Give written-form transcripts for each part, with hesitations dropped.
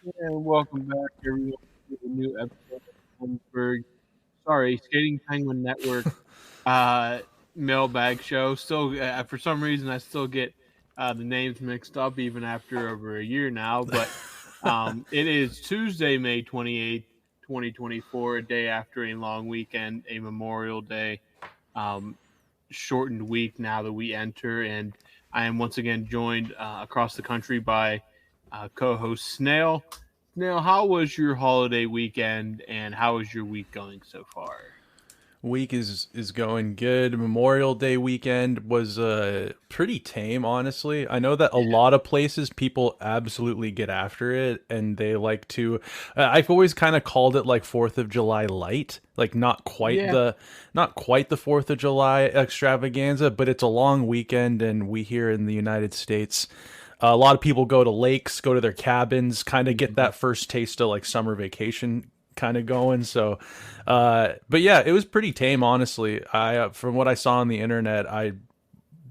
And welcome back, everyone, to a new episode of Skating Penguin Network uh, mailbag show. Still, for some reason, I still get the names mixed up even after over a year now. But it is Tuesday, May 28th, 2024, a day after a long weekend, a Memorial Day um, shortened week now that we enter. And I am once again joined across the country by co-host Snail. Snail, how was your holiday weekend, and how is your week going so far? Week is going good. Memorial Day weekend was pretty tame, honestly. I know that a lot of places people absolutely get after it, and they like to. I've always kind of called it like Fourth of July light, like Yeah, not quite the Fourth of July extravaganza, but it's a long weekend, and we here in the United States. A lot of people go to lakes, go to their cabins, kind of get that first taste of like summer vacation kind of going. So, but yeah, it was pretty tame, honestly. From what I saw on the internet, I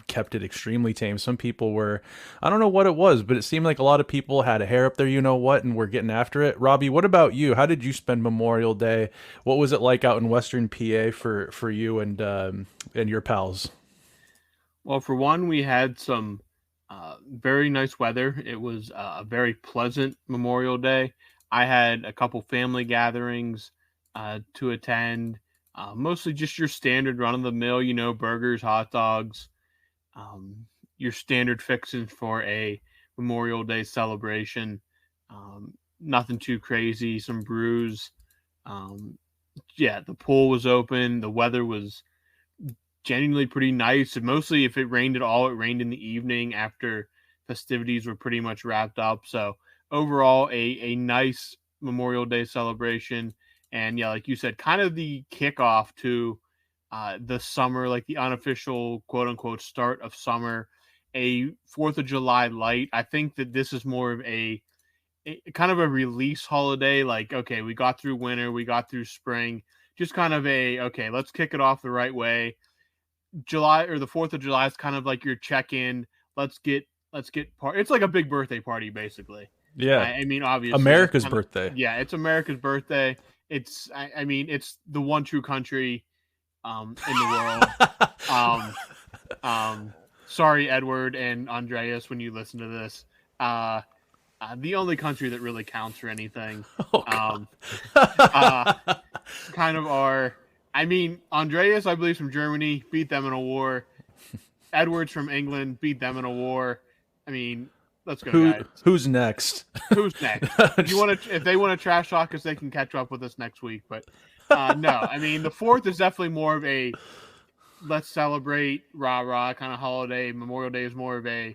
kept it extremely tame. Some people were, I don't know what it was, but it seemed like a lot of people had a hair up there, you know what, and were getting after it. Robbie, what about you? How did you spend Memorial Day? What was it like out in Western PA for you and your pals? well, for one, we had some very nice weather. It was a very pleasant Memorial Day. I had a couple family gatherings to attend, mostly just your standard run of the mill, burgers, hot dogs, um, your standard fixings for a Memorial Day celebration. Nothing too crazy, some brews. Um, yeah, the pool was open. The weather was genuinely pretty nice. And mostly, if it rained at all, it rained in the evening after festivities were pretty much wrapped up. So overall, a nice Memorial Day celebration. And yeah, like you said, kind of the kickoff to the summer, like the unofficial quote unquote start of summer, a Fourth of July light. I think that this is more of a kind of a release holiday. Like, okay, we got through winter, we got through spring, just kind of a okay, let's kick it off the right way. July or the 4th of July is kind of like your check-in. Let's get it's like a big birthday party basically. Yeah, I mean, obviously that's America's kind of, birthday. yeah, it's America's birthday. I mean, it's the one true country in the world. Um um Sorry, Edward and Andreas, when you listen to this. Uh the only country that really counts for anything. Oh Um uh God. Kind of are. I mean, Andreas, I believe, from Germany, beat them in a war. Edwards from England beat them in a war. I mean, let's go, guys. Who's next? Who's next? If you want to, if they want to trash talk us, they can catch up with us next week. But no, I mean, the fourth is definitely more of a let's celebrate rah rah kind of holiday. Memorial Day is more of a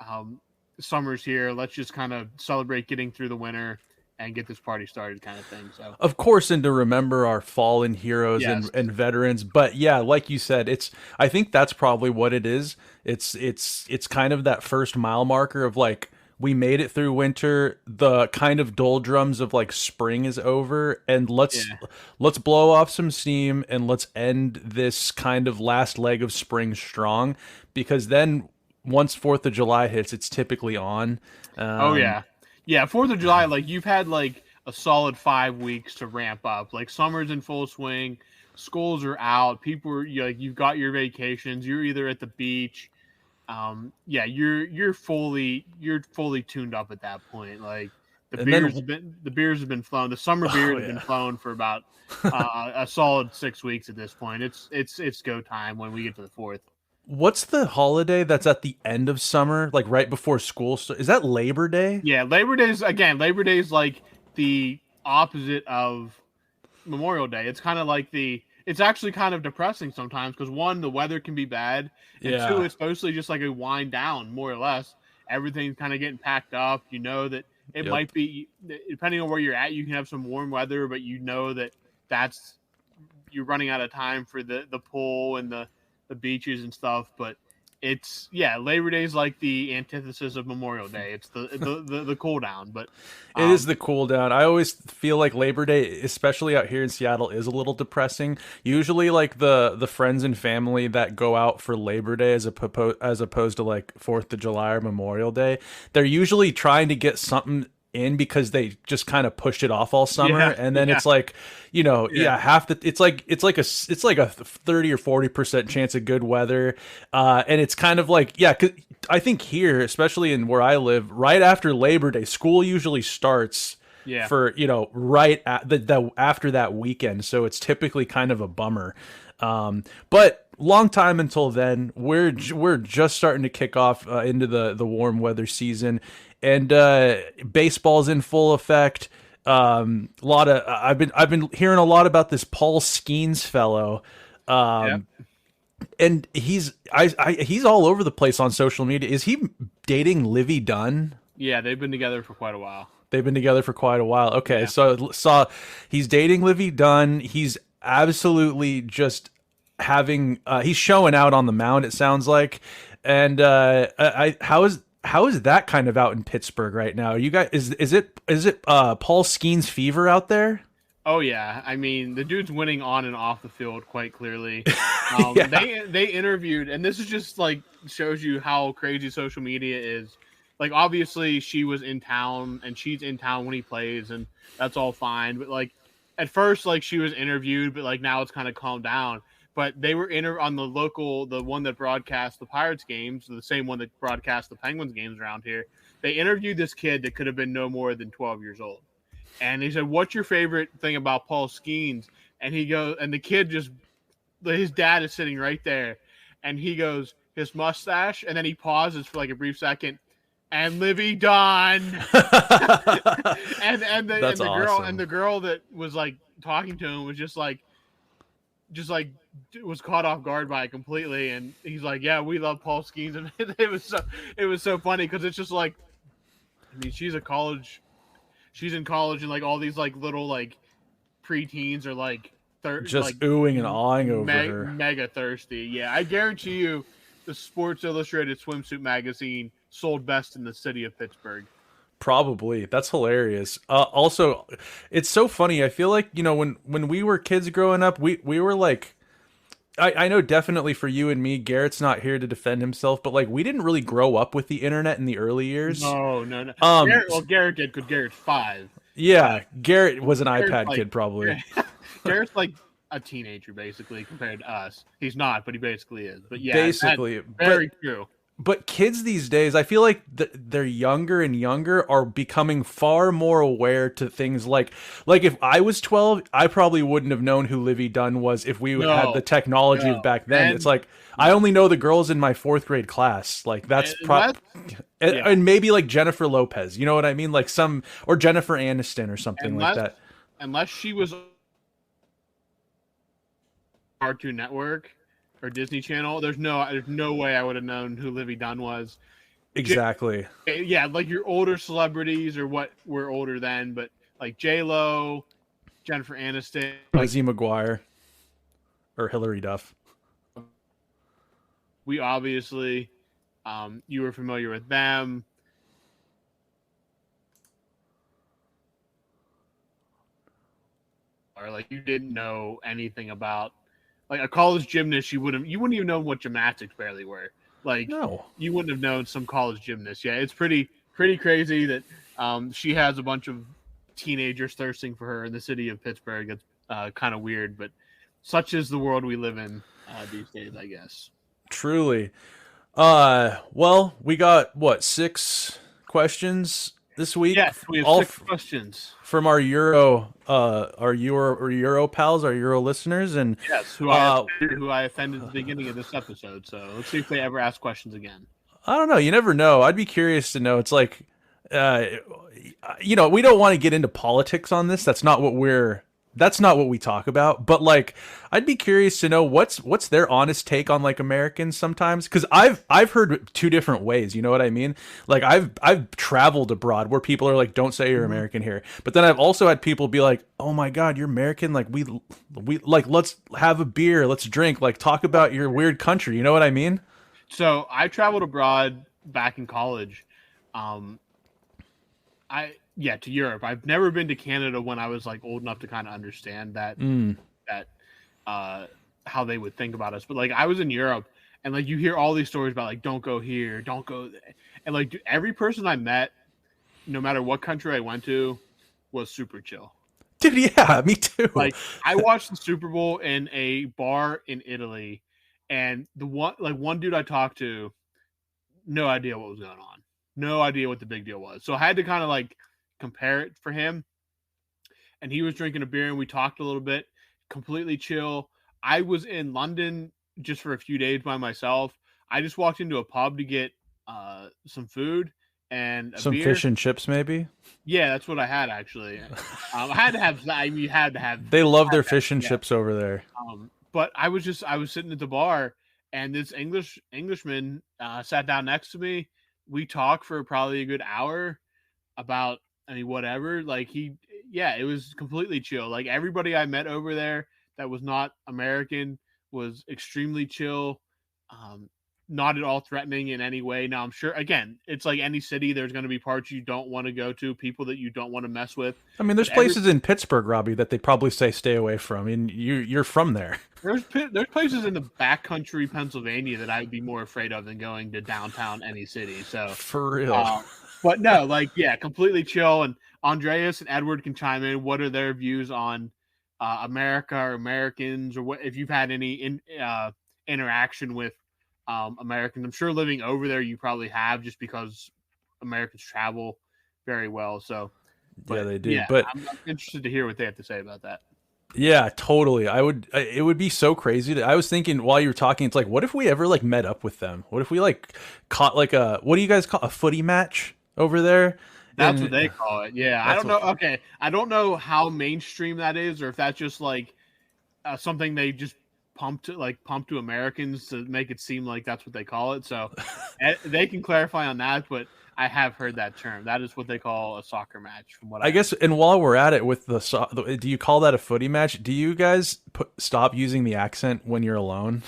um, summer's here. Let's just kind of celebrate getting through the winter and get this party started, kind of thing. So Of course, and to remember our fallen heroes yes, and veterans. But yeah, like you said, it's I think that's probably what it is. It's kind of that first mile marker of like we made it through winter, the kind of doldrums of like spring is over, and yeah. let's blow off some steam and let's end this kind of last leg of spring strong, because then once Fourth of July hits, it's typically on. Oh Um, yeah, yeah. 4th of July, like you've had like a solid 5 weeks to ramp up. Like summer's in full swing, schools are out, people are like you've got your vacations. You're either at the beach. Yeah, you're fully tuned up at that point. Like and then the beers have been flown. The summer oh beers have been yeah. flown for about a solid 6 weeks at this point. It's go time when we get to the fourth. What's the holiday that's at the end of summer, like right before school? Is that Labor Day? Yeah, Labor Day is like the opposite of Memorial Day. It's kind of like it's actually kind of depressing sometimes because one, the weather can be bad, and two, Yeah. it's mostly just like a wind down, more or less. Everything's kind of getting packed up. You know that it Yep. might be depending on where you're at, you can have some warm weather, but you know that that's you're running out of time for the pool and the beaches and stuff. But it's yeah, Labor Day is like the antithesis of Memorial Day. It's the cool down, but It is um, the cool down. I always feel like Labor Day, especially out here in Seattle, is a little depressing. Usually, like the friends and family that go out for Labor Day as opposed to like Fourth of July or Memorial Day, they're usually trying to get something in because they just kind of pushed it off all summer, Yeah, and then yeah, it's like, yeah. half the it's like a 30 or 40% chance of good weather, and it's kind of like, yeah, 'cause I think here, especially in where I live, right after Labor Day, school usually starts Yeah. for right at the after that weekend, so it's typically kind of a bummer. But long time until then, we're just starting to kick off into the warm weather season, and baseball's in full effect. A lot of I've been hearing a lot about this Paul Skeens fellow, Yep. and he's all over the place on social media. Is he dating Livy Dunn? Yeah, they've been together for quite a while. They've been together for quite a while. Okay, Yeah. so saw he's dating Livy Dunn. He's absolutely just having he's showing out on the mound, it sounds like. And how is that kind of out in Pittsburgh right now? You guys, is it Paul Skeens fever out there? Oh yeah, I mean the dude's winning on and off the field quite clearly. Yeah. They interviewed, and this is just like shows you how crazy social media is. Like obviously she was in town, and she's in town when he plays, and that's all fine. But like at first, like she was interviewed, but like now it's kind of calmed down. But they were on the one that broadcast the Pirates games, the same one that broadcast the Penguins games around here. They interviewed this kid that could have been no more than 12 years old. And he said, "What's your favorite thing about Paul Skeens?" And he goes, and the kid just, his dad is sitting right there, and he goes, "His mustache." And then he pauses for like a brief second, and Livy Dunn, and That's the girl awesome. that was like talking to him was just like was caught off guard by it completely, and he's like, "Yeah, we love Paul Skeens," and it was so funny because it's just like, I mean, she's in college, and like all these like little like preteens are like Just like oohing and awing over her. mega thirsty. Yeah, I guarantee you, the Sports Illustrated swimsuit magazine sold best in the city of Pittsburgh. Probably. That's hilarious. Also, it's so funny. I feel like, when we were kids growing up, we were like, I know definitely for you and me, Garrett's not here to defend himself, but like we didn't really grow up with the internet in the early years. No, no, no. Um, Garrett did because Garrett's five. Uh, yeah, Garrett was an Garrett's iPad like kid probably. Garrett's like a teenager basically compared to us. He's not, but he basically is. But yeah, that's Basically, very true. but kids these days, I feel like they're younger and younger are becoming far more aware to things like if I was 12, I probably wouldn't have known who Livy Dunn was if we had the No, technology of no, back then. It's and like I only know the girls in my fourth grade class. Like that's unless yeah, and maybe like Jennifer Lopez. You know what I mean? Like some or Jennifer Aniston or something like unless that. unless she was Cartoon Network or Disney Channel, there's no way I would have known who Livy Dunn was. Exactly. Yeah, like your older celebrities or what were older then, but like J Lo, Jennifer Aniston, like Lizzie McGuire or Hillary Duff. we obviously, you were familiar with them. Or like you didn't know anything about like a college gymnast, you wouldn't even know what gymnastics barely were. Like No. you wouldn't have known some college gymnast. Yeah, it's pretty crazy that she has a bunch of teenagers thirsting for her in the city of Pittsburgh. That's kind of weird, but such is the world we live in these days, I guess. Truly. Well, we got what, 6 questions this week, Yes, we have all six questions. from our Euro pals, our Euro listeners, and Yes, uh, who I offended at the beginning of this episode. So let's see if they ever ask questions again. I don't know. You never know. I'd be curious to know. It's like, uh, we don't want to get into politics on this. That's not what we talk about. But like, I'd be curious to know what's their honest take on like Americans sometimes. Because I've heard two different ways. You know what I mean? Like I've traveled abroad where people are like, "Don't say you're American here," but then I've also had people be like, "Oh my God, you're American! Like we like let's have a beer, let's drink, like talk about your weird country." You know what I mean? So I traveled abroad back in college. Um, to Europe. I've never been to Canada when I was like old enough to kind of understand Mm, that how they would think about us. But like I was in Europe, and like you hear all these stories about like don't go here, don't go there. And like every person I met no matter what country I went to, was super chill. Dude, yeah, me too. Like I watched the Super Bowl in a bar in Italy, and the one dude I talked to, no idea what was going on, no idea what the big deal was. So I had to kind of like compare it for him, and he was drinking a beer, and we talked a little bit, completely chill. I was in London just for a few days by myself. I just walked into a pub to get some food and a Some beer. fish and chips, maybe. Yeah, that's what I had actually. I had to have. I mean, you had to have. They love their Had fish and yeah. chips over there. But I was sitting at the bar, and this Englishman sat down next to me. We talked for probably a good hour about, I mean, whatever. Like yeah, it was completely chill. Like everybody I met over there that was not American was extremely chill. Um, not at all threatening in any way. Now I'm sure, again, it's like any city. There's going to be parts you don't want to go to, people that you don't want to mess with. I mean, But there's places in Pittsburgh, Robbie, that they probably say stay away from. And you're from there. there's places in the backcountry Pennsylvania that I'd be more afraid of than going to downtown any city. So, For real. uh, but no, like yeah, completely chill. And Andreas and Edward can chime in. What are their views on America or Americans, or what if you've had any interaction with Americans? I'm sure living over there you probably have, just because Americans travel very well. So, Yeah, but they do. yeah, But I'm interested to hear what they have to say about that. yeah, totally. It would be so crazy. I was thinking while you were talking, it's like, what if we ever like met up with them? What if we like caught like what do you guys call a footy match over there? That's what And they call it. Yeah, I that's don't know. what. Okay, I don't know how mainstream that is, or if that's just like something they just pump to Americans to make it seem like that's what they call it. So they can clarify on that, but I have heard that term. That is what they call a soccer match, from what I I guess, and while we're at it with do you call that a footy match? Do you guys stop using the accent when you're alone?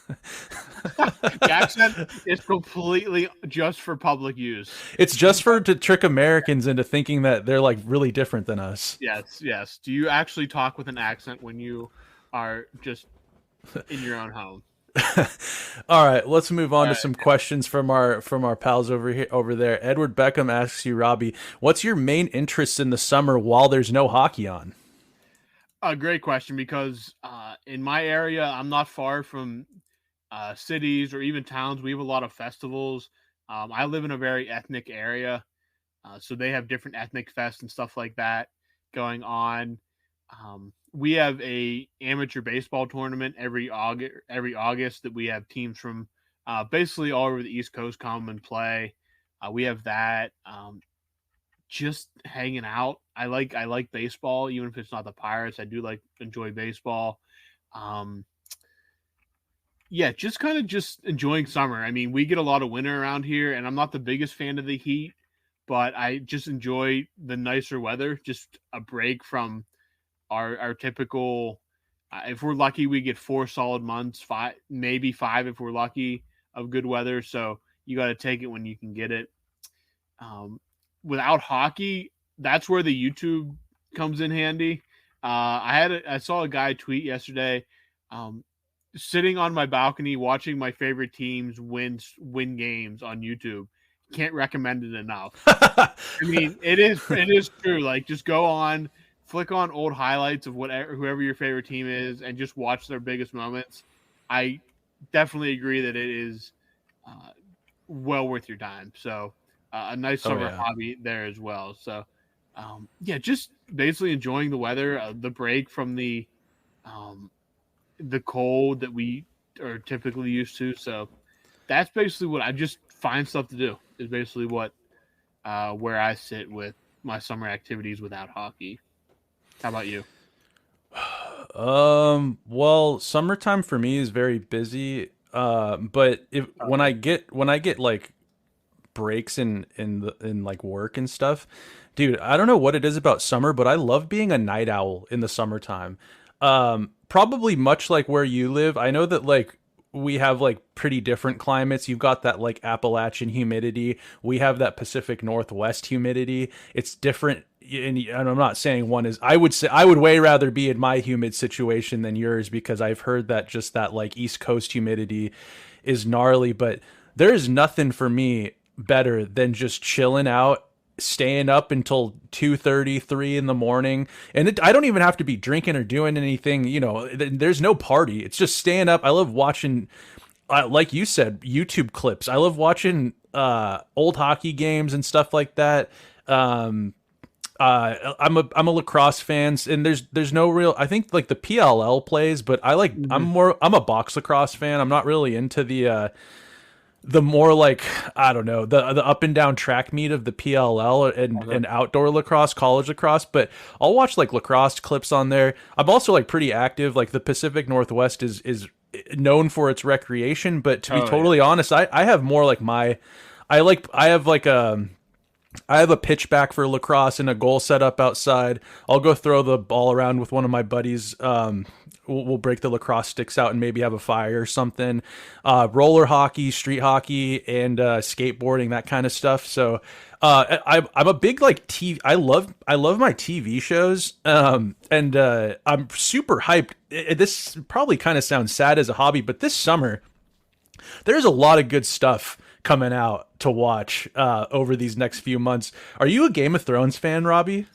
the accent is completely just for public use. It's just for to trick Americans into thinking that they're like really different than us. Yes, yes. Do you actually talk with an accent when you are just in your own home? All right, let's move on All to right. some questions from our pals over there. Edward Beckham asks you, Robbie, what's your main interest in the summer while there's no hockey on? A great question, because in my area, I'm not far from cities or even towns. We have a lot of festivals. I live in a very ethnic area, so they have different ethnic fests and stuff like that going on. We have a amateur baseball tournament every August that we have teams from basically all over the East Coast come and play. We have that. Just hanging out. I like baseball, even if it's not the Pirates. I do like enjoy baseball. Um, yeah, just kind of just enjoying summer. I mean, we get a lot of winter around here, and I'm not the biggest fan of the heat, but I just enjoy the nicer weather. Just a break from our typical. If we're lucky, we get 4 solid months, five, maybe five if we're lucky, of good weather. So you got to take it when you can get it. Um, Without hockey, that's where the YouTube comes in handy. I saw a guy tweet yesterday, um, sitting on my balcony watching my favorite teams win games on YouTube. Can't recommend it enough. I mean, it is true. Like, just go on, flick on old highlights of whoever your favorite team is, and just watch their biggest moments. I definitely agree that it is uh, well worth your time. So a nice Oh summer yeah. hobby there as well. So yeah, just basically enjoying the weather, the break from um, the cold that we are typically used to. So that's basically what I just find stuff to do. Is basically what where I sit with my summer activities without hockey. How about you? Well, summertime for me is very busy. But if when I get like breaks in like work and stuff, dude, I don't know what it is about summer, but I love being a night owl in the summertime. Probably much like where you live. I know that like we have like pretty different climates. You've got that like Appalachian humidity. We have that Pacific Northwest humidity. It's different. And I'm not saying one is, I would say I would way rather be in my humid situation than yours, because I've heard that just that like East Coast humidity is gnarly. But there is nothing for me better than just chilling out staying up until 2:30, 3 in the morning. And I don't even have to be drinking or doing anything, there's no party. It's just staying up. I love watching, like you said, YouTube clips. I love watching old hockey games and stuff like that. I'm a lacrosse fan, and there's no real. I think like the PLL plays, but Mhm. I'm a box lacrosse fan. I'm not really into the more like, I don't know, the up and down track meet of the PLL and Okay. outdoor lacrosse, college lacrosse. But I'll watch like lacrosse clips on there. I'm also like pretty active. Like the Pacific Northwest is known for its recreation, but to be Oh yeah. totally honest, I have more like my I have like I have a pitchback for lacrosse and a goal set up outside. I'll go throw the ball around with one of my buddies. We'll break the lacrosse sticks out and maybe have a fire or something. Roller hockey, street hockey, and skateboarding, that kind of stuff. So I'm a big like TV. I love my TV shows. And I'm super hyped. This probably kind of sounds sad as a hobby, but this summer there's a lot of good stuff coming out to watch over these next few months. Are you a Game of Thrones fan, Robbie?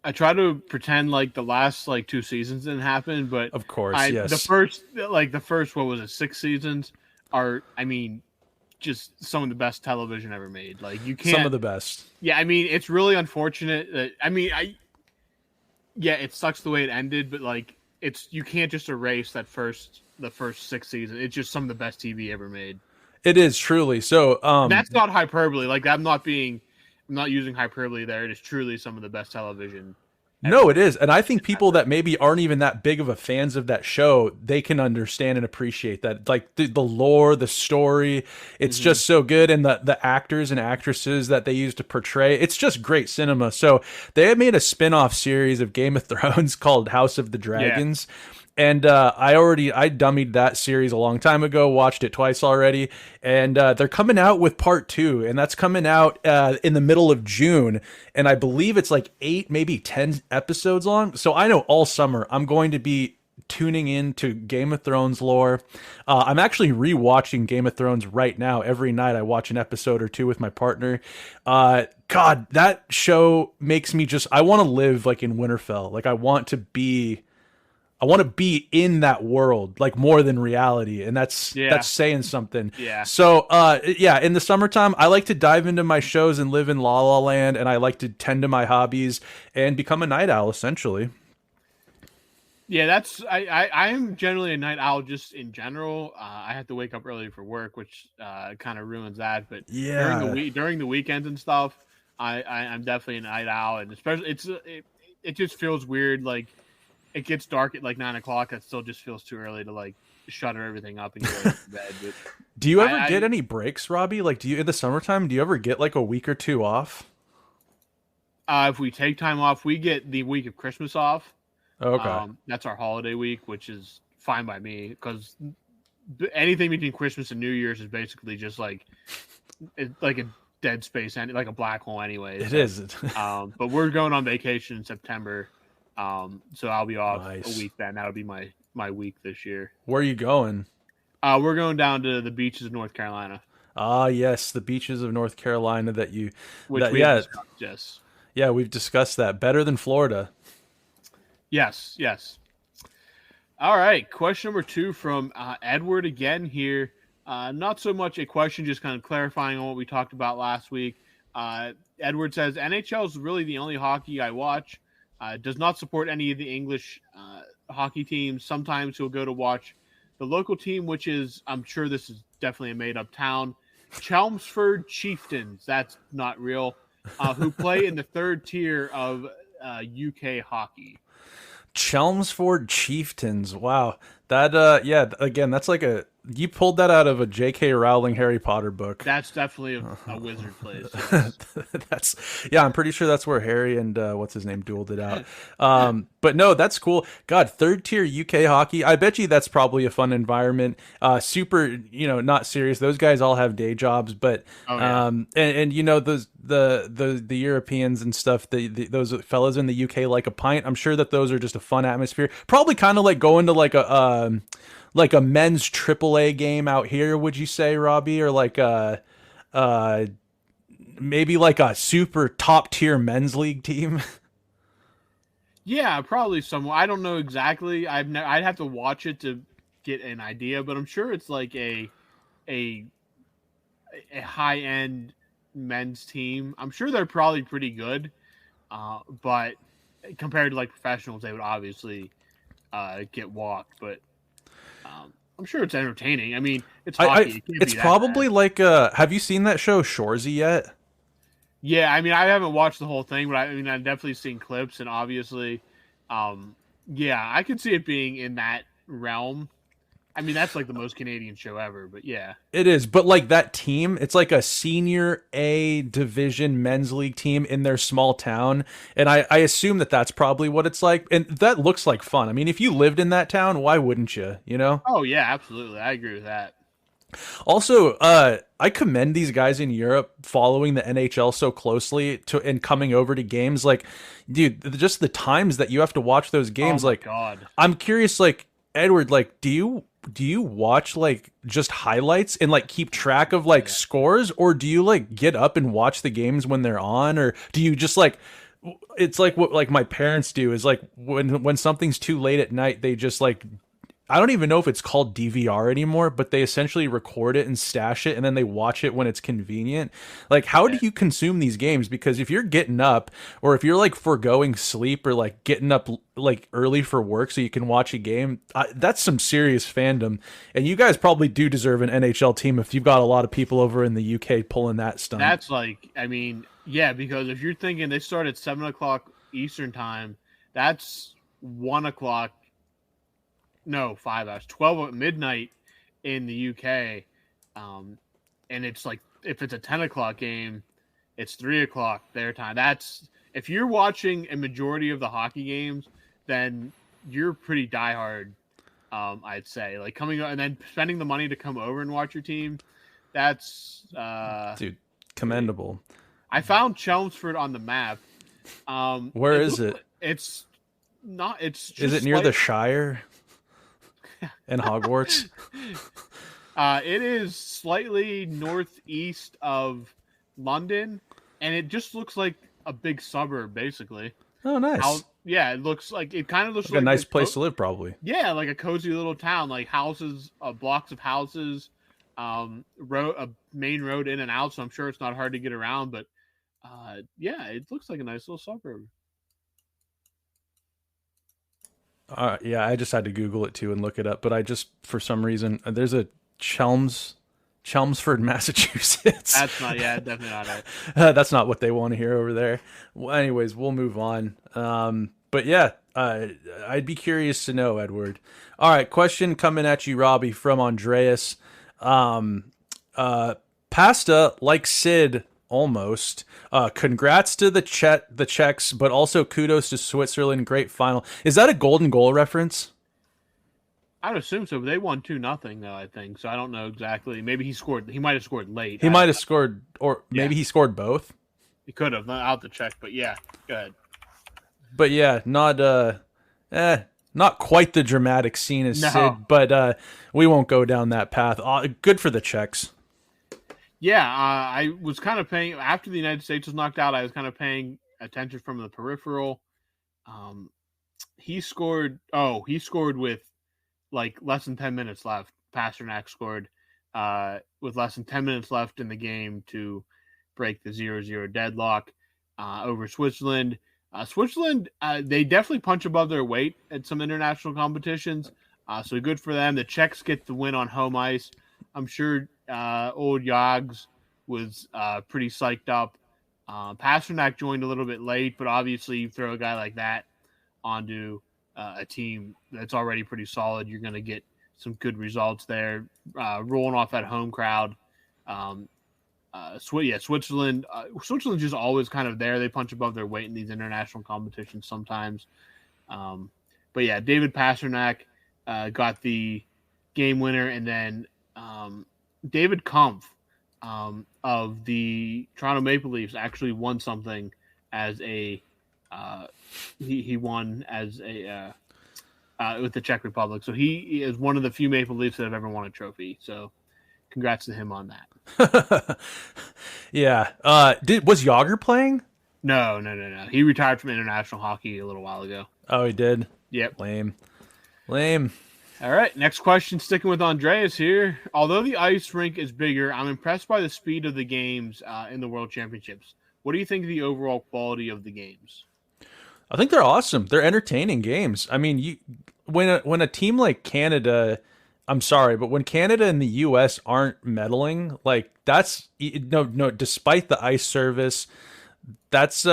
I try to pretend like the last like two seasons didn't happen, but Of course, I yes. the first what was it, six seasons are, I mean, just some of the best television ever made. Like you Some of can't. the best. Yeah, I mean, it's really unfortunate that, I mean, I yeah, it sucks the way it ended, but like it's, you can't just erase the first six seasons. It's just some of the best TV ever made. It is truly. So, And that's not hyperbole. Like I'm not using hyperbole there. It is truly some of the best television ever no, it made. is. And I think people that maybe aren't even that big of a fans of that show, they can understand and appreciate that. Like the lore, the story, it's Mm-hmm. just so good. And the actors and actresses that they use to portray, it's just great cinema. So they had made a spin-off series of Game of Thrones called House of the Yeah. Dragons. And I dummied that series a long time ago, watched it twice already, and they're coming out with part two, and that's coming out in the middle of June, and I believe it's like 8, maybe 10 episodes long. So I know all summer I'm going to be tuning into Game of Thrones lore. I'm actually rewatching Game of Thrones right now. Every night I watch an episode or two with my partner. God, that show makes me just, I want to live like in Winterfell. Like I want to be in that world like more than reality, and Yeah. that's saying something. Yeah. So yeah, in the summertime I like to dive into my shows and live in La La Land, and I like to tend to my hobbies and become a night owl essentially. Yeah, that's I am generally a night owl just in general. I have to wake up early for work, which kind of ruins that. But Yeah, during the weekends and stuff, I'm definitely a night owl, and especially it just feels weird. Like it gets dark at like 9 o'clock. That still just feels too early to like shutter everything up and get ready for bed. But do you ever get I any breaks, Robbie? Like, do you in the summertime, do you ever get like a week or two off? if we take time off, we get the week of Christmas off. Okay. That's our holiday week, which is fine by me because anything between Christmas and New Year's is basically just like a dead space and like a black hole anyway. It So, is. but we're going on vacation in September, so I'll be off a Nice. week then. That'll be my week this year. Where are you going? We're going down to the beaches of North Carolina, Ah, yes, the beaches of North Carolina which that we have yeah, discussed. Yes, yeah, we've discussed that. Better than Florida. yes, yes. All right, question number two from Edward again here. Not so much a question, just kind of clarifying on what we talked about last week. Edward says NHL is really the only hockey I watch. Does not support any of the English hockey teams. Sometimes he'll go to watch the local team, which is, I'm sure this is definitely a made up town, Chelmsford Chieftains. That's not real. Who play in the third tier of UK hockey. Chelmsford Chieftains. Wow. That yeah, again, that's like a you pulled that out of a J.K. Rowling Harry Potter book. That's definitely a wizard place. Yes. That's yeah, I'm pretty sure that's where Harry and what's his name dueled it out. But no, that's cool. God, third tier UK hockey. I bet you that's probably a fun environment. Super, not serious. Those guys all have day jobs, but Oh yeah. and those the Europeans and stuff. Those fellas in the UK like a pint. I'm sure that those are just a fun atmosphere. Probably kind of like going to like a men's AAA game out here. Would you say, Robbie, or like uh maybe like a super top tier men's league team. Yeah, probably somewhere. I don't know exactly. I'd have to watch it to get an idea, but I'm sure it's like a a high end men's team. I'm sure they're probably pretty good, but compared to like professionals, they would obviously get walked. But I'm sure it's entertaining. I mean, it's I hockey; it can't it's be that bad. probably like have you seen that show Shoresy yet? Yeah, I mean, I haven't watched the whole thing, but I mean, I've definitely seen clips, and obviously, um, yeah, I could see it being in that realm. I mean, that's like the most Canadian show ever, but yeah. It is, but like that team, it's like a senior A division men's league team in their small town. And I assume that that's probably what it's like. And that looks like fun. I mean, if you lived in that town, why wouldn't you? You know? Oh yeah, absolutely. I agree with that. Also, I commend these guys in Europe following the NHL so closely to and coming over to games. Like, dude, just the times that you have to watch those Oh games. my Like, god. I'm curious, like Edward, like, do you watch like just highlights and like keep track of like Yeah. scores, or do you like get up and watch the games when they're on, or do you just like it's like what like my parents do is like when something's too late at night they just like I don't even know if it's called DVR anymore, but they essentially record it and stash it and then they watch it when it's convenient. Like, how do Yeah. you consume these games? Because if you're getting up or if you're like foregoing sleep or like getting up like early for work so you can watch a game, that's some serious fandom. And you guys probably do deserve an NHL team if you've got a lot of people over in the UK pulling that stunt. That's like, I mean, yeah, because if you're thinking they start at 7 o'clock Eastern time, that's 1 o'clock. No, 5 hours, 12 at midnight in the UK, um, and it's like if it's a 10 o'clock game, it's 3 o'clock their time. That's if you're watching a majority of the hockey games, then you're pretty diehard. I'd say like coming and then spending the money to come over and watch your team. That's Dude, pretty. commendable. I found Chelmsford on the map. Where It is looks it? like it's not. It's Is it just near the slight. Shire and Hogwarts? It is slightly northeast of London, and it just looks like a big suburb, basically. Oh, nice. Yeah, it looks like it kind of looks Like a like nice place to live, probably. yeah, like a cozy little town, like houses, blocks of houses, road, a main road in and out. So I'm sure it's not hard to get around, but yeah, it looks like a nice little suburb. Yeah, I just had to Google it too and look it up, but I just for some reason there's a Chelmsford, Massachusetts. That's not, yeah, definitely not it. That's not what they want to hear over there. Well, anyways, we'll move on. But yeah, I'd be curious to know, Edward. All right, question coming at you, Robbie, from Andreas. Um, Pasta like Sid almost. Congrats to the Czechs, but also kudos to Switzerland. Great final. Is that a golden goal reference? I'd assume so, but they won 2-0 though. I think so. I don't know exactly. Maybe he scored. He might have scored late. He might have scored, or Yeah, maybe he scored both. he could have. I'll have to check, but yeah, good. But yeah, not quite the dramatic scene as No, Sid, but we won't go down that path. Good for the Czechs. yeah, I was kind of paying after the United States was knocked out. I was kind of paying attention from the peripheral. Um, he scored. Oh, he scored with like less than 10 minutes left. Pasternak scored with less than 10 minutes left in the game to break the 0-0 deadlock over Switzerland. Switzerland, they definitely punch above their weight at some international competitions. So good for them. The Czechs get the win on home ice. I'm sure old Yogs was pretty psyched up. Pasternak joined a little bit late, but obviously you throw a guy like that onto a team that's already pretty solid, you're going to get some good results there. Rolling off that home crowd. Switzerland. Switzerland's just always kind of there. They punch above their weight in these international competitions sometimes. Um, but yeah, David Pasternak got the game winner, and then David Kampf of the Toronto Maple Leafs actually won something as a he won as a with the Czech Republic. So he is one of the few Maple Leafs that have ever won a trophy. So congrats to him on that. Yeah. Was Yager playing? No, no, no, no. He retired from international hockey a little while ago. Oh, he did. Yep. Lame. Lame. All right, next question. Sticking with Andreas here. Although the ice rink is bigger, I'm impressed by the speed of the games in the World Championships. What do you think of the overall quality of the games? I think they're awesome. They're entertaining games. I mean, when a team like Canada, I'm sorry, but when Canada and the U.S. aren't meddling, like no. Despite the ice service, that's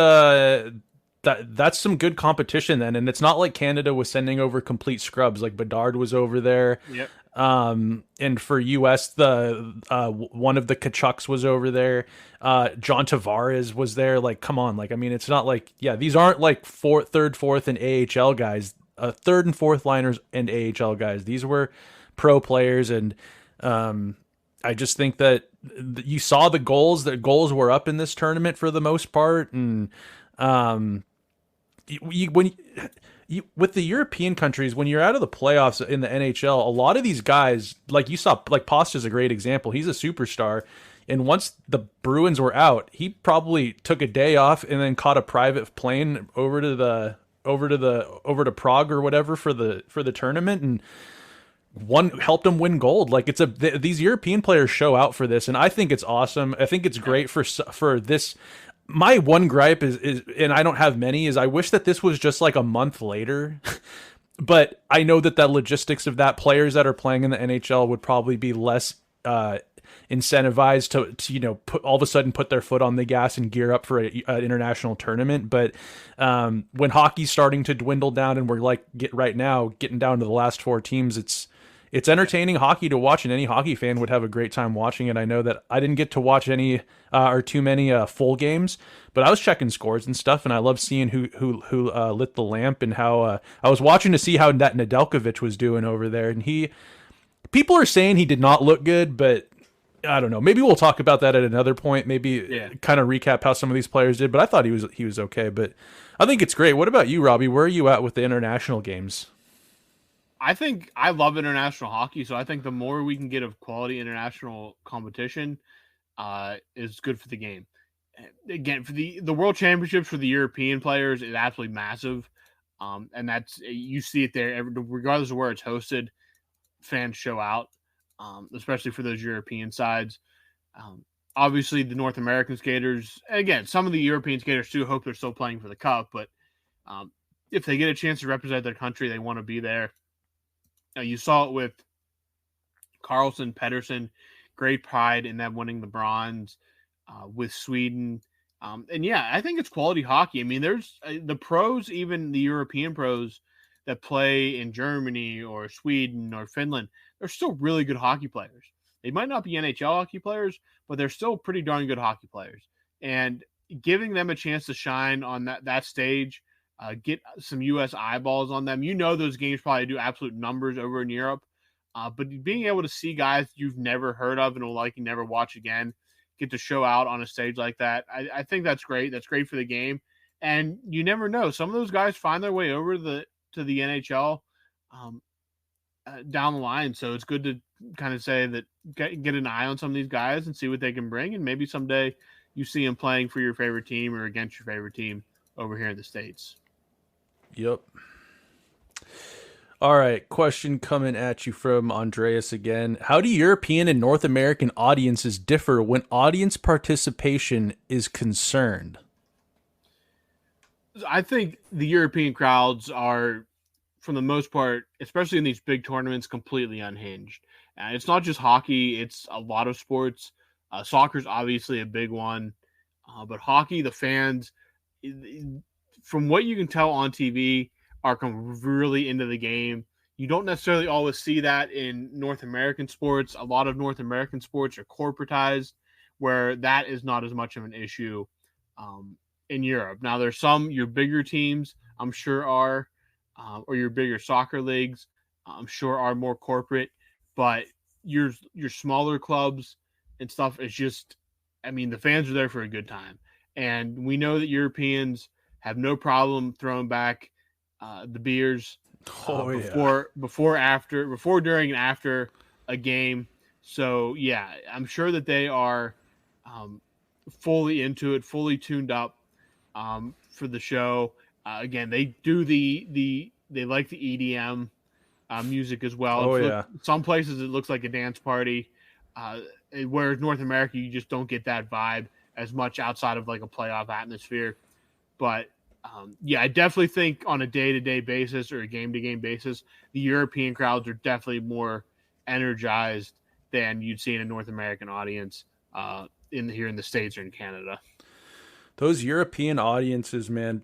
that's some good competition then, and it's not like Canada was sending over complete scrubs. Like Bedard was over there. Yep. And for US, the one of the Kachucks was over there. John Tavares was there. Like, come on, like I mean, it's not like these aren't like third, fourth, and AHL guys. Third and fourth liners and AHL guys. These were pro players, and I just think that you saw the goals. The goals were up in this tournament for the most part, and when with the European countries, when you're out of the playoffs in the NHL, a lot of these guys, like you saw, like Pasta's a great example. He's a superstar. And once the Bruins were out, he probably took a day off and then caught a private plane over to Prague or whatever for the tournament, and helped him win gold. Like these European players show out for this, and I think it's awesome. I think it's great for this. My one gripe is, and I don't have many, is I wish that this was just like a month later. But I know that the logistics of that, players that are playing in the NHL would probably be less incentivized to all of a sudden put their foot on the gas and gear up for an international tournament. But when hockey's starting to dwindle down, and we're like getting down to the last four teams, it's entertaining hockey to watch, and any hockey fan would have a great time watching it. I know that I didn't get to watch any or too many full games, but I was checking scores and stuff, and I love seeing who lit the lamp, and how I was watching to see how that Nedeljkovic was doing over there. And people are saying he did not look good, but I don't know. Maybe we'll talk about that at another point. Maybe kind of recap how some of these players did. But I thought he was okay. But I think it's great. What about you, Robbie? Where are you at with the international games? I think I love international hockey, so I think the more we can get of quality international competition is good for the game. Again, for the World Championships for the European players is absolutely massive, and that's you see it there. Regardless of where it's hosted, fans show out, especially for those European sides. Obviously, the North American skaters, again, some of the European skaters too hope they're still playing for the cup, but if they get a chance to represent their country, they want to be there. You saw it with Carlson, Pedersen, great pride in them winning the bronze with Sweden. And I think it's quality hockey. I mean, there's the pros, even the European pros that play in Germany or Sweden or Finland, they're still really good hockey players. They might not be NHL hockey players, but they're still pretty darn good hockey players. And giving them a chance to shine on that stage, get some U.S. eyeballs on them. Those games probably do absolute numbers over in Europe. But being able to see guys you've never heard of and will likely never watch again get to show out on a stage like that, I think that's great. That's great for the game. And you never know. Some of those guys find their way over to the NHL down the line. So it's good to kind of say that get an eye on some of these guys and see what they can bring. And maybe someday you see them playing for your favorite team or against your favorite team over here in the States. Yep. All right, question coming at you from Andreas again. How do European and North American audiences differ when audience participation is concerned? I think the European crowds are, for the most part, especially in these big tournaments, completely unhinged. It's not just hockey, it's a lot of sports. Soccer's obviously a big one. But hockey, the fans, from what you can tell on TV, are really into the game. You don't necessarily always see that in North American sports. A lot of North American sports are corporatized, where that is not as much of an issue in Europe. Now, there's your bigger teams, I'm sure are, or your bigger soccer leagues, I'm sure are more corporate, but your smaller clubs and stuff is just, I mean, the fans are there for a good time. And we know that Europeans have no problem throwing back the beers before, during, and after a game. So yeah, I'm sure that they are um, fully into it, fully tuned up for the show. Again, they do they like the EDM music as well. Oh If you look, yeah. some places it looks like a dance party, uh, whereas North America you just don't get that vibe as much outside of like a playoff atmosphere. But yeah, I definitely think on a day to day basis or a game to game basis, the European crowds are definitely more energized than you'd see in a North American audience in here in the States or in Canada. Those European audiences, man,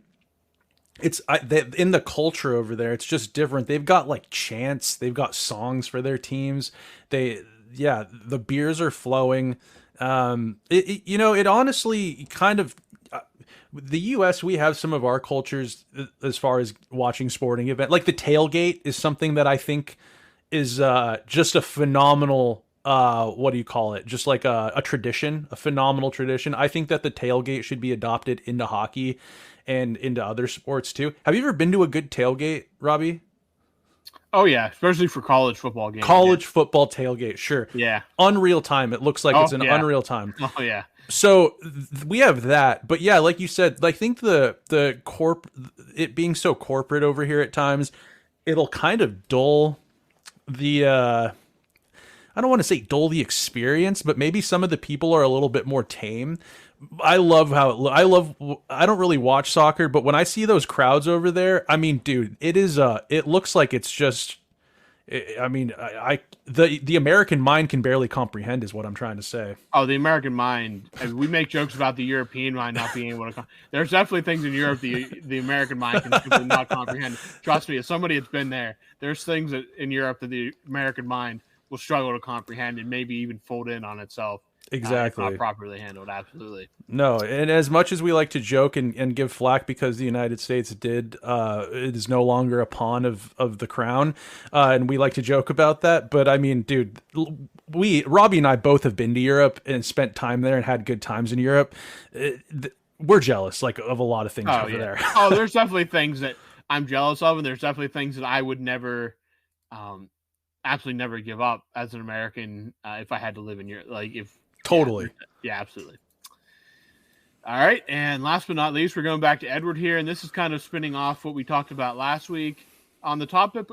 in the culture over there, it's just different. They've got like chants, they've got songs for their teams. They Yeah, the beers are flowing. It honestly kind of the US, we have some of our cultures as far as watching sporting event. Like the tailgate is something that I think is just a phenomenal what do you call it? Just like a tradition, a phenomenal tradition. I think that the tailgate should be adopted into hockey and into other sports too. Have you ever been to a good tailgate, Robbie? Oh yeah, especially for college football games. Yeah, College football tailgate, sure. yeah. Unreal time. It looks like Oh it's an yeah. unreal time. Oh yeah. So we have that, but yeah, like you said, I think the it being so corporate over here at times, it'll kind of dull the I don't want to say dull the experience, but maybe some of the people are a little bit more tame. I love how I don't really watch soccer, but when I see those crowds over there, I mean, dude, it looks like it's just I mean, the American mind can barely comprehend is what I'm trying to say. Oh, the American mind. I mean, we make jokes about the European mind not being able to. There's definitely things in Europe the American mind can simply not comprehend. Trust me, as somebody that's been there, there's things in Europe that the American mind will struggle to comprehend and maybe even fold in on itself if not Exactly. properly handled. Absolutely. No, and as much as we like to joke and give flack because the United States it is no longer a pawn of the crown, and we like to joke about that. But I mean, dude, Robbie and I both have been to Europe and spent time there and had good times in Europe. We're jealous, like, of a lot of things Oh over yeah. there. Oh, there's definitely things that I'm jealous of, and there's definitely things that I would never, um, absolutely never give up as an American if I had to live in Europe. Like if yeah, Totally. yeah, absolutely. All right, and last but not least, we're going back to Edward here, and this is kind of spinning off what we talked about last week on the topic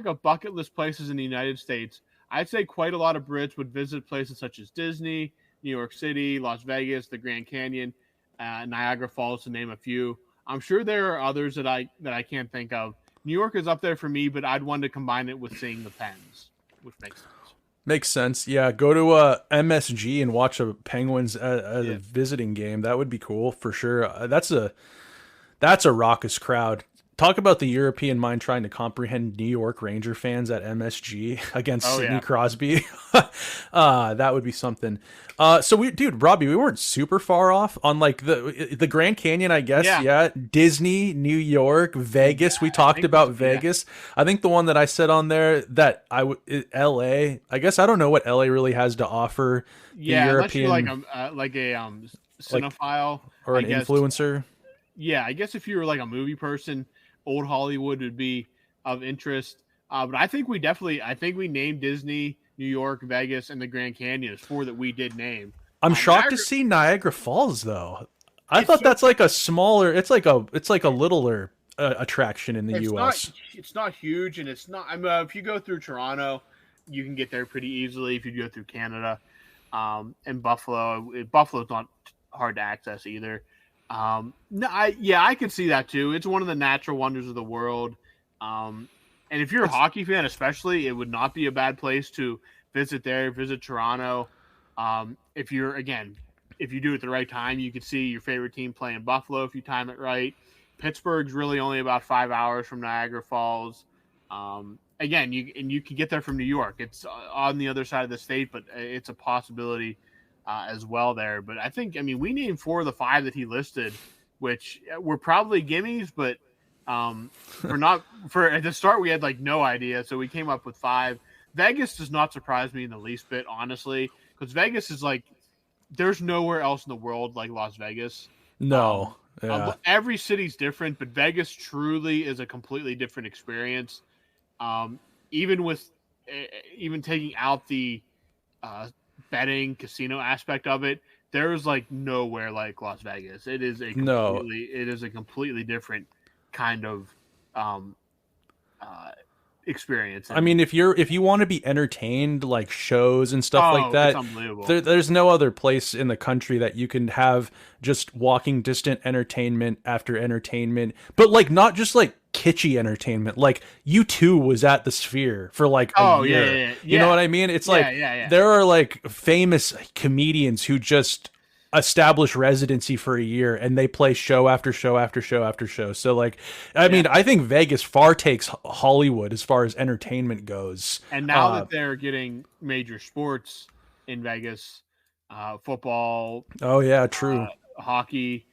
of bucket list places in the United States. I'd say quite a lot of Brits would visit places such as Disney, New York City, Las Vegas, the Grand Canyon, Niagara Falls, to name a few. I'm sure there are others that I can't think of. New York is up there for me, but I'd want to combine it with seeing the Pens, which makes sense. Makes sense. Yeah, go to MSG and watch a Penguins a Yeah. visiting game. That would be cool for sure. That's a raucous crowd. Talk about the European mind trying to comprehend New York Ranger fans at MSG against Oh Sidney yeah. Crosby. That would be something. Dude, Robbie, we weren't super far off on like the Grand Canyon, I guess. Yeah. Yeah, Disney, New York, Vegas. We I talked think about yeah. Vegas. I think the one that I said on there that LA. I guess I don't know what LA really has to offer the Yeah, unless you're European like a like cinephile, or I an guess. influencer. Yeah, I guess if you were like a movie person, old Hollywood would be of interest. But I think we named Disney, New York, Vegas, and the Grand Canyon as four that we did name. I'm shocked to Niagara, see Niagara Falls though. I it's thought so that's like a smaller. It's like a littler attraction in the it's U.S. not huge, and it's not. If you go through Toronto, you can get there pretty easily. If you go through Canada, and Buffalo's not hard to access either. No, I could see that too. It's one of the natural wonders of the world. And if you're a It's hockey fan, especially, it would not be a bad place to visit there. Visit Toronto. If you do it at the right time, you could see your favorite team play in Buffalo if you time it right. Pittsburgh's really only about 5 hours from Niagara Falls. Again, you can get there from New York. It's on the other side of the state, but it's a possibility as well there. But we named four of the five that he listed, which were probably gimmies, but for not for at the start we had like no idea, so we came up with five. Vegas does not surprise me in the least bit, honestly, because Vegas is like there's nowhere else in the world like Las Vegas. no, yeah, Every city's different, but Vegas truly is a completely different experience. Um, even with even taking out uh, betting casino aspect of it, there is like nowhere like Las Vegas. No, It is a completely different kind of um, uh, experience. I And mean, if you want to be entertained, like shows and stuff like oh, it's that, unbelievable. there's no other place in the country that you can have just walking distant entertainment after entertainment, but like not just like kitschy entertainment. Like U2 was at the Sphere for like a Oh year. You know yeah, what I mean? It's yeah, like yeah, yeah. there are like famous comedians who just establish residency for a year and they play show after show after show after show. So like I Yeah. mean, I think Vegas far takes Hollywood as far as entertainment goes. And now that they're getting major sports in Vegas, football, Oh yeah, true. hockey.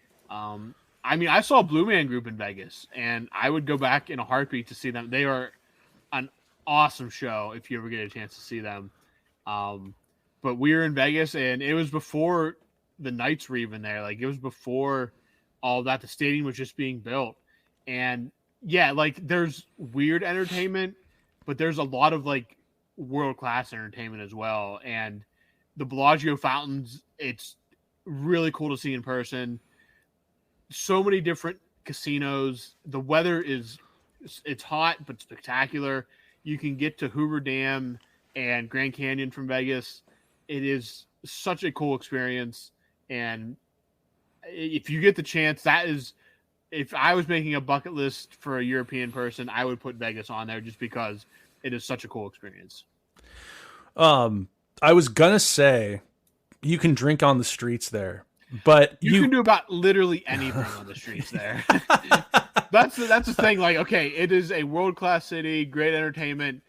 I mean, I saw Blue Man Group in Vegas, and I would go back in a heartbeat to see them. They are an awesome show if you ever get a chance to see them. Um, but we were in Vegas, and it was before the Knights were even there. Like it was before all that. The stadium was just being built, and yeah, like there's weird entertainment, but there's a lot of like world class entertainment as well. And the Bellagio fountains, it's really cool to see in person. So many different casinos. The weather is it's hot but spectacular. You can get to Hoover Dam and Grand Canyon from Vegas. It is such a cool experience, and if you get the chance, that is if I was making a bucket list for a European person, I would put Vegas on there just because it is such a cool experience. I was gonna say you can drink on the streets there, but You can do about literally anything on the streets there. That's the thing. Like, okay, it is a world class city, great entertainment.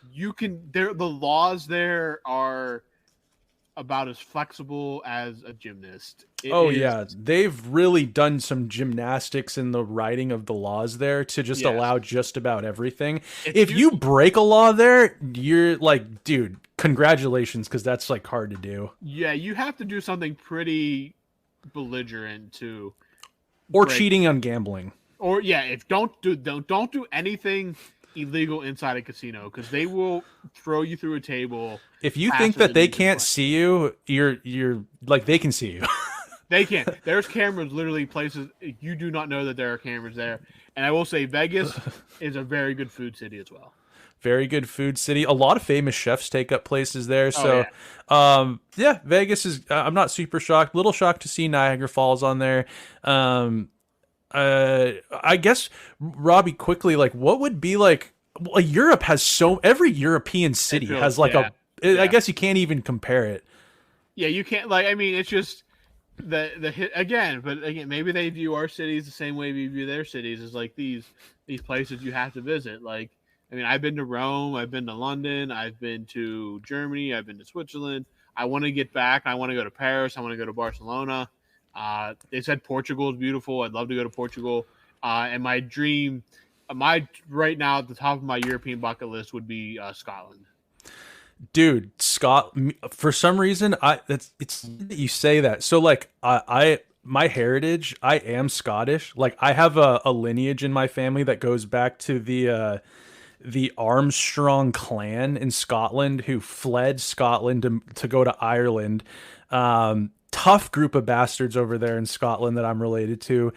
You can there the laws there are about as flexible as a gymnast. It oh is yeah, they've really done some gymnastics in the writing of the laws there to just yes. allow just about everything. If If you you break a law there, you're like, dude, congratulations, because that's like hard to do. yeah, you have to do something pretty belligerent to Or break. cheating on gambling. Or yeah, if don't do anything illegal inside a casino because they will throw you through a table If you think faster that than they you can can't blink. see you, you're like they can see you. They can't. There's cameras literally places you do not know that there are cameras there. And I will say Vegas is a very good food city as well. Very good food city. A lot of famous chefs take up places there. Oh So, yeah. yeah, Vegas is. I'm not super shocked. Little shocked to see Niagara Falls on there. Um, I guess Robbie, quickly, like, what would be like? Well, Europe has so every European city It's really has like yeah. a. I Yeah. guess you can't even compare it. Yeah, you can't like I mean it's just the hit again, but again maybe they view our cities the same way we view their cities as like these places you have to visit. Like I mean I've been to Rome, I've been to London, I've been to Germany, I've been to Switzerland. I want to get back. I want to go to Paris. I want to go to Barcelona. They said Portugal is beautiful. I'd love to go to Portugal. And my dream, my right now at the top of my European bucket list would be Scotland. Dude, Scott, for some reason, it's that you say that. So like my heritage, I am Scottish. Like I have a lineage in my family that goes back to the Armstrong clan in Scotland who fled Scotland to go to Ireland. Tough group of bastards over there in Scotland that I'm related to.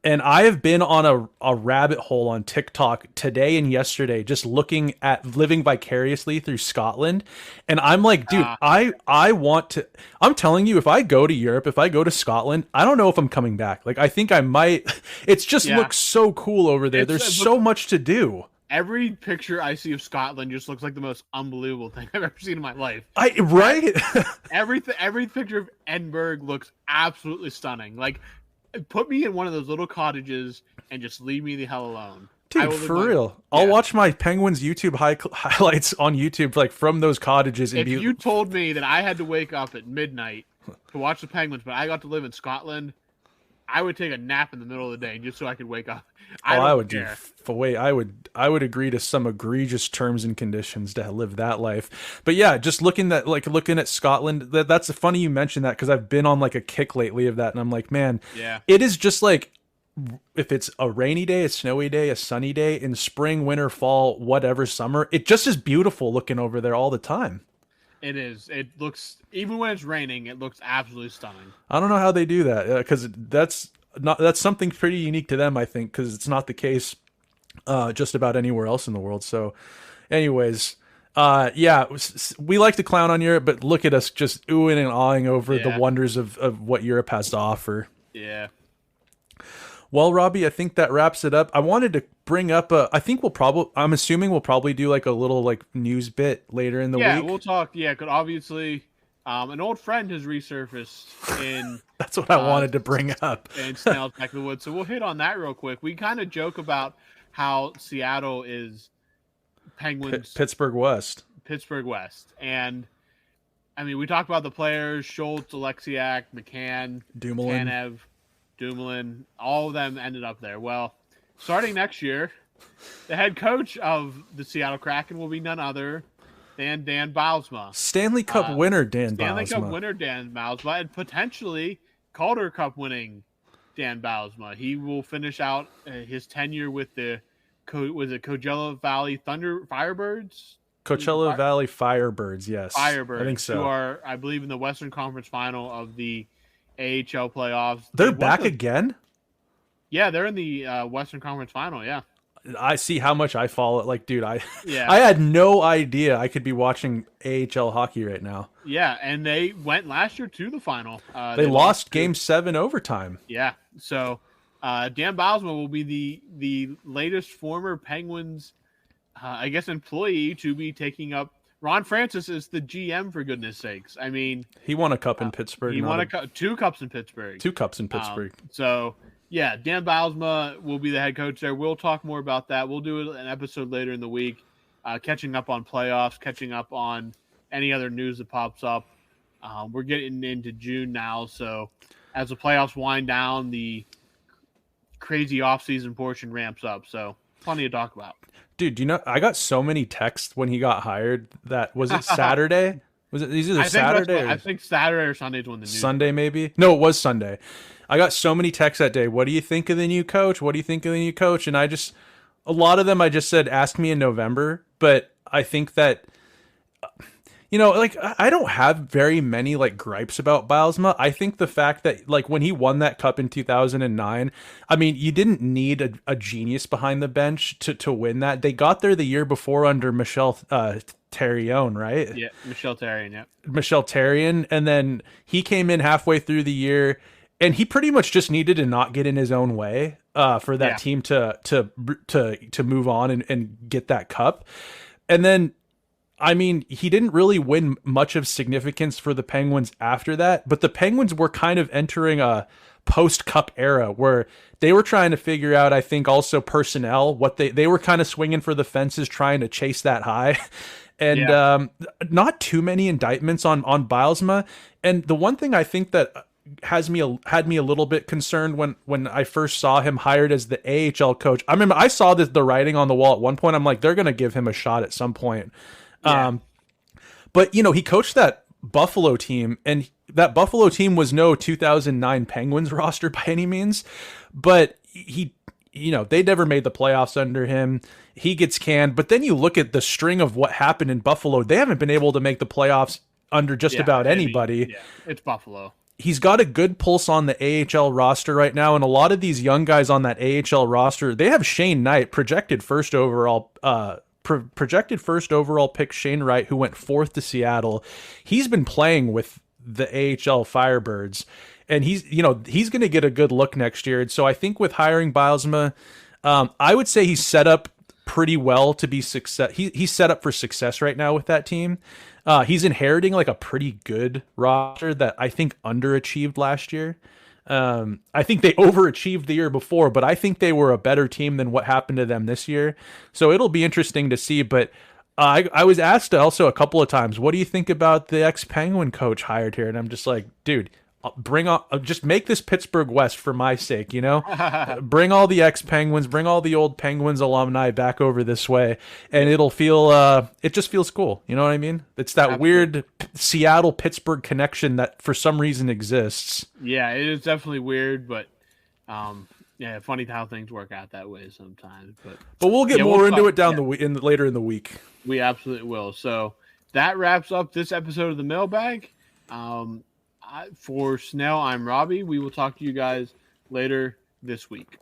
And I have been on a rabbit hole on TikTok today and yesterday, just looking at living vicariously through Scotland. And I'm like, dude, I want to, I'm telling you, if I go to Europe, if I go to Scotland, I don't know if I'm coming back. Like, I think I might, it's just Yeah. looks so cool over there. There's so much to do. Every picture I see of Scotland just looks like the most unbelievable thing I've ever seen in my life. Right? Every picture of Edinburgh looks absolutely stunning. Like, put me in one of those little cottages and just leave me the hell alone. Dude, for real. I'll watch my Penguins YouTube highlights on YouTube, like from those cottages. And if you told me that I had to wake up at midnight to watch the Penguins, but I got to live in Scotland, I would take a nap in the middle of the day just so I could wake up. I would care. I would agree to some egregious terms and conditions to live that life. But yeah, just looking at Scotland, that's funny you mentioned that because I've been on like a kick lately of that, and I'm like, man, yeah, it is just like if it's a rainy day, a snowy day, a sunny day, in spring, winter, fall, whatever, summer, it just is beautiful looking over there all the time. It is. It looks, even when it's raining, it looks absolutely stunning. I don't know how they do that because that's something pretty unique to them, I think, because it's not the case just about anywhere else in the world. So, anyways, yeah, we like to clown on Europe, but look at us just oohing and awing over the Yeah. wonders of what Europe has to offer. Yeah. Well, Robbie, I think that wraps it up. I wanted to bring up I think I'm assuming we'll probably do like a little like news bit later in the Yeah, week. we'll talk. Yeah, because obviously, an old friend has resurfaced in That's what I wanted to bring up. Snail's neck of the woods. So we'll hit on that real quick. We kind of joke about how Seattle is Penguins Pittsburgh West. Pittsburgh West, and I mean we talked about the players: Schultz, Alexiak, McCann, Dumoulin. Tanev, Dumoulin. All of them ended up there. Well, starting next year, the head coach of the Seattle Kraken will be none other than Dan Bylsma. Stanley Cup winner Dan Stanley Bylsma. Cup winner Dan Bylsma, and potentially Calder Cup winning Dan Bylsma. He will finish out his tenure with the Coachella Valley Firebirds? Coachella Valley Firebirds, yes. Firebirds, I think so. who are, I believe, in the Western Conference Final of the AHL playoffs. They're back again? Yeah, they're in the Western Conference Final, yeah. I see how much I follow. Like, dude, I Yeah. had no idea I could be watching AHL hockey right now. Yeah, and they went last year to the final. They lost Game 7 overtime. Yeah, so Dan Bylsma will be the latest former Penguins, I guess, employee to be taking up. Ron Francis is the GM, for goodness sakes. I mean, he won a cup in Pittsburgh. He won two cups in Pittsburgh. 2 cups in Pittsburgh. So yeah, Dan Bylsma will be the head coach there. We'll talk more about that. We'll do an episode later in the week, catching up on playoffs, catching up on any other news that pops up. We're getting into June now, so as the playoffs wind down, the crazy offseason portion ramps up. So plenty to talk about. Dude, you know, I got so many texts when he got hired. That was it Saturday? Was it either Saturday? I think Saturday or Sunday's when the news. Sunday maybe? No, it was Sunday. I got so many texts that day. What do you think of the new coach? What do you think of the new coach? And a lot of them I just said, ask me in November. But I think that, you know, like, I don't have very many like gripes about Bylsma. I think the fact that, like, when he won that cup in 2009, I mean, you didn't need a genius behind the bench to win that. They got there the year before under Michel Therrien, right? Yeah, Michel Therrien, yeah. Michel Therrien, and then he came in halfway through the year, and he pretty much just needed to not get in his own way for that team to move on and get that cup. And then, I mean, he didn't really win much of significance for the Penguins after that, but the Penguins were kind of entering a post-cup era where they were trying to figure out, I think, also personnel, what they were kind of swinging for the fences, trying to chase that high. And not too many indictments on Bylsma. And the one thing I think that had me a little bit concerned when I first saw him hired as the AHL coach. I remember I saw the writing on the wall at one point. I'm like, they're going to give him a shot at some point. Yeah. But, you know, he coached that Buffalo team, and that Buffalo team was no 2009 Penguins roster by any means, but they never made the playoffs under him. He gets canned, but then you look at the string of what happened in Buffalo. They haven't been able to make the playoffs under just about anybody. It's Buffalo. He's got a good pulse on the AHL roster right now, and a lot of these young guys on that AHL roster, they have Shane Knight, projected first overall pick Shane Wright, who went 4th to Seattle. He's been playing with the AHL Firebirds, and he's going to get a good look next year. And so I think with hiring Bylsma, I would say he's set up pretty well to be success. He's set up for success right now with that team. He's inheriting like a pretty good roster that I think underachieved last year. I think they overachieved the year before, but I think they were a better team than what happened to them this year. So it'll be interesting to see. But I was asked also a couple of times, what do you think about the ex-Penguin coach hired here? And I'm just like, dude, just make this Pittsburgh West for my sake, bring all the ex-Penguins, bring all the old Penguins alumni back over this way, and it'll feel, it just feels cool. You know what I mean? It's that weird Seattle-Pittsburgh connection that for some reason exists. Yeah, it is definitely weird, but funny how things work out that way sometimes. But we'll get more into it later in the week. We absolutely will. So that wraps up this episode of the Mailbag. For Snail, I'm Robbie. We will talk to you guys later this week.